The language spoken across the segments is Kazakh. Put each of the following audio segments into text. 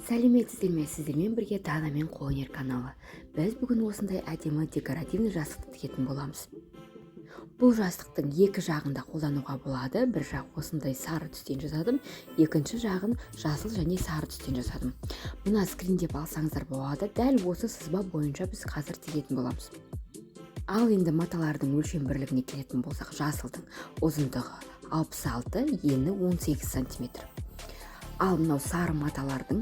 Сәлеметсіздер ме? Сіздермен бірге Дана мен Қолөнер каналы. Біз бүгін осындай әдемі декоративный жастықты тігетін боламыз. Бұл жастықтың екі жағында қолдануға болады. Бір жақ осындай сары түстен жасадым, екінші жағын жасыл және сары түстен жасадым. Мына скриндеп алсаңыздар болады. Дәл осы сызба бойынша біз қазір тігетін боламыз. Ал енді маталардың өлшем бірлігіне келетін болсақ, жасылдың ұзындығы 66, ені 18 см. Ал мынау сары маталардың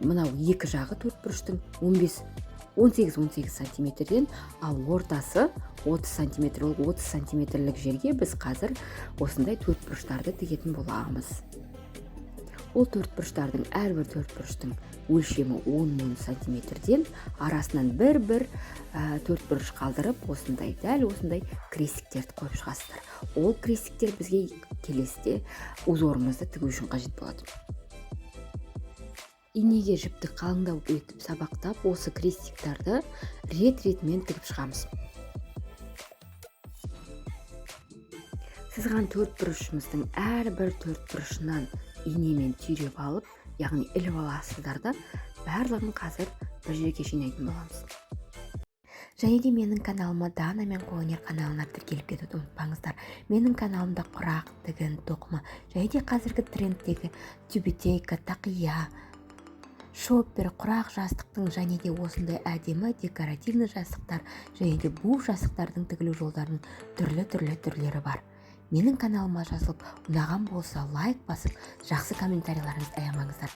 мынау екі жағы төртбұрыштың 18 сантиметрден, ал ортасы 30 сантиметр. Ол 30 сантиметрлік жерге біз қазір осындай төртбұрыштарды тігетін боламыз. Ол төртбұрыштардың әрбір төртбұрыштың өлшемі 10 сантиметрден, арасынан бір төртбұрыш қалдырып, дәл осындай крестиктерді қойып шығасыздар. Ол крестиктер бізге келесіде узорымызды тігу үшін қажет болады. Инеге жіпті қалыңдау етіп сабақтап, осы крестиктерді рет-ретімен тігіп шығамыз. Сызған төртбұрышымыздың әрбір төртбұрышынан инемен түйреп алып, яғни іліп аласыздар да, барлығын қазір бір жерге жинайтын боламыз. Және де менің каналыма Дана мен Қолөнер каналына тіркеліп кетуді ұмытпаңыздар. Менің каналымда құрақ, тігін, тоқыма, және де қазіргі трендтегі тюбетейка, тақия, шоппер, құрақ жастықтың және де осындай әдемі декоративный жастықтар және де бұл жастықтардың тігілу жолдарының түрлері бар. Менің каналыма жазылып, ұнаған болса лайк басып, жақсы комментарийлеріңізді аямаңыздар.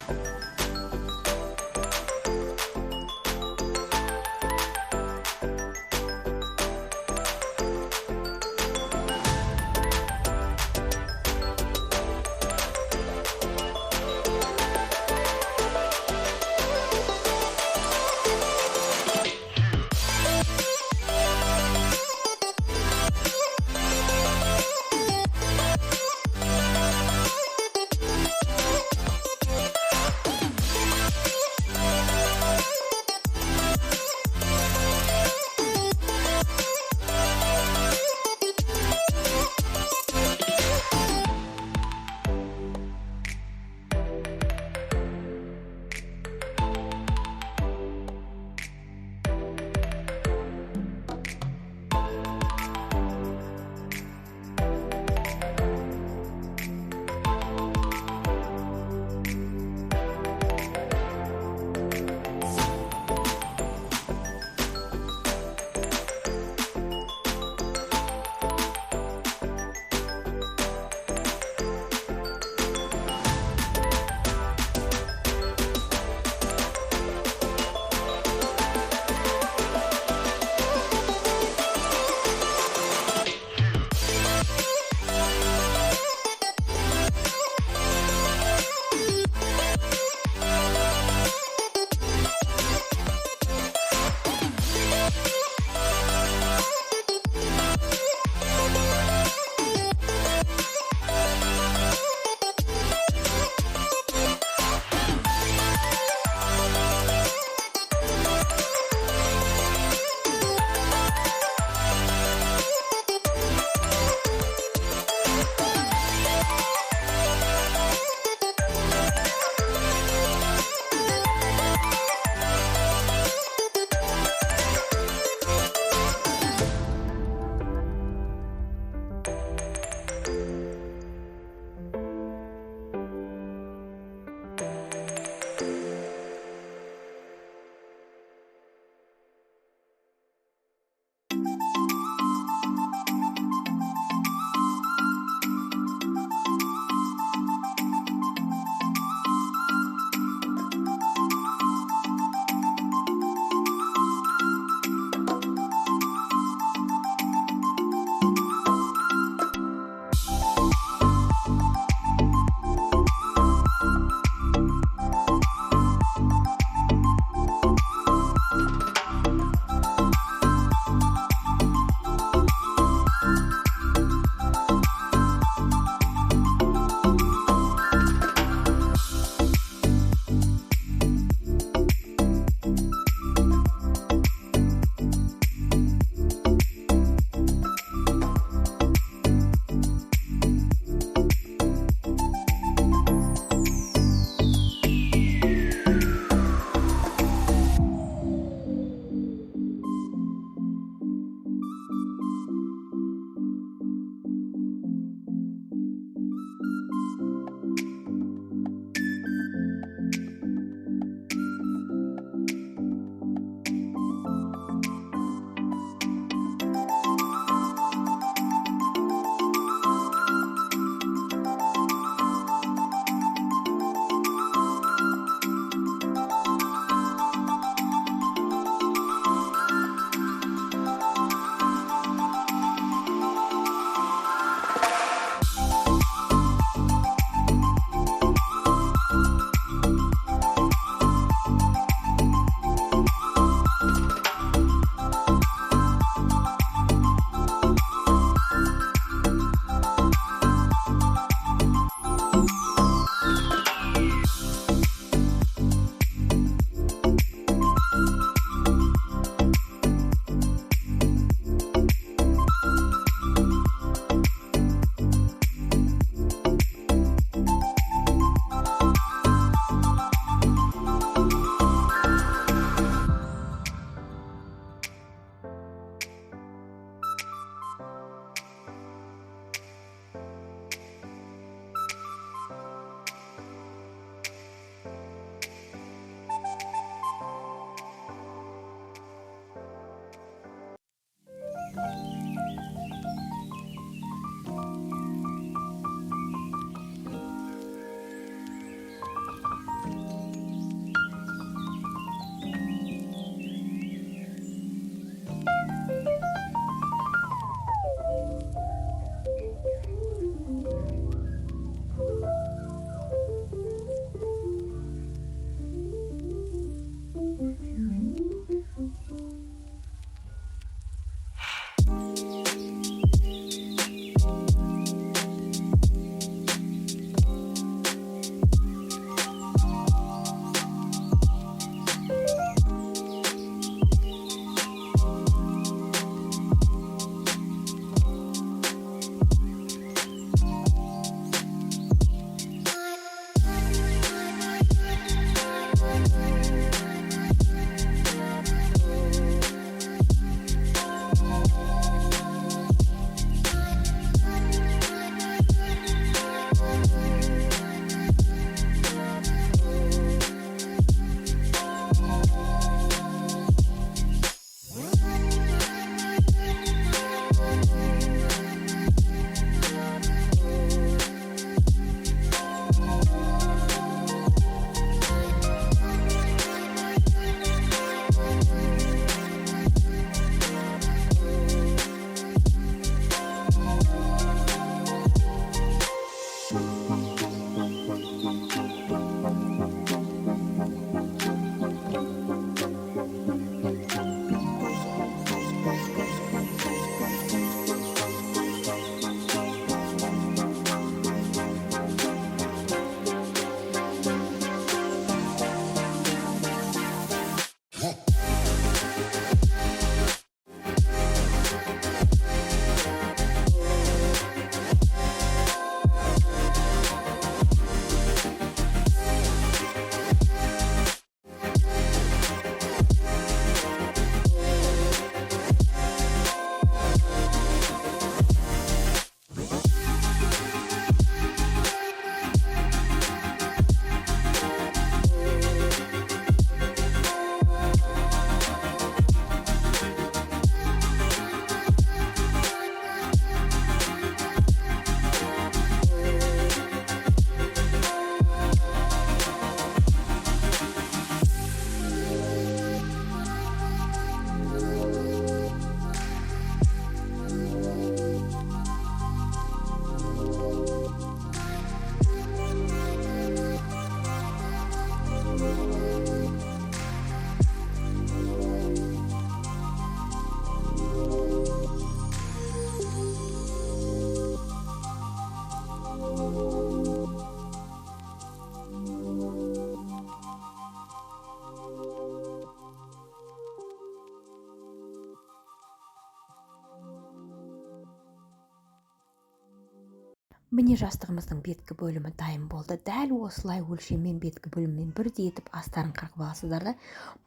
Міне жастығымыздың беткі бөлімі дайын болды. Дәл осылай өлшеммен беткі бөліммен бірдей етіп астарын қырқып аласыздар да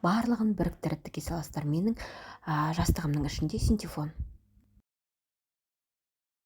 барлығын біріктіріп тіке саласыздар. Менің жастығымның ішінде синтефон